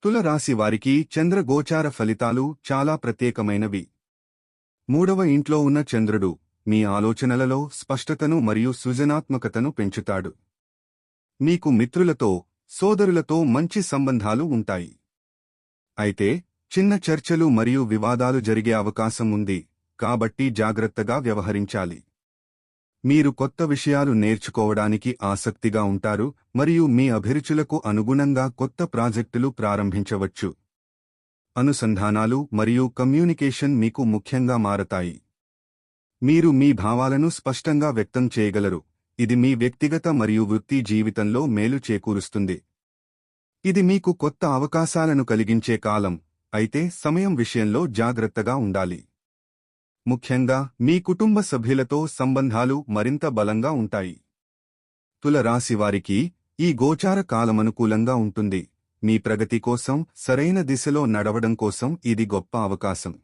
తులరాశి వారికి చంద్రగోచార ఫలితాలు చాలా ప్రత్యేకమైనవి. 3వ ఇంట్లో ఉన్న చంద్రుడు మీ ఆలోచనలలో స్పష్టతను మరియు సృజనాత్మకతను పెంచుతాడు. మీకు మిత్రులతో, సోదరులతో మంచి సంబంధాలు ఉంటాయి. అయితే చిన్న చర్చలు మరియు వివాదాలు జరిగే అవకాశం ఉంది, కాబట్టి జాగ్రత్తగా వ్యవహరించాలి. మీరు కొత్త విషయాలు నేర్చుకోవడానికి ఆసక్తిగా ఉంటారు మరియు మీ అభిరుచులకు అనుగుణంగా కొత్త ప్రాజెక్టులు ప్రారంభించవచ్చు. అనుసంధానాలు మరియు కమ్యూనికేషన్ మీకు ముఖ్యంగా మారతాయి. మీరు మీ భావాలను స్పష్టంగా వ్యక్తం చేయగలరు, ఇది మీ వ్యక్తిగత మరియు వృత్తి జీవితంలో మేలు చేకూరుస్తుంది. ఇది మీకు కొత్త అవకాశాలను కలిగించే కాలం, అయితే సమయం విషయంలో జాగ్రత్తగా ఉండాలి. ముఖ్యంగా మీ కుటుంబ సభ్యులతో సంబంధాలు మరింత బలంగా ఉంటాయి. తులరాశివారికి ఈ గోచార కాలమనుకూలంగా ఉంటుంది. మీ ప్రగతి కోసం, సరైన దిశలో నడవడం కోసం ఇది గొప్ప అవకాశం.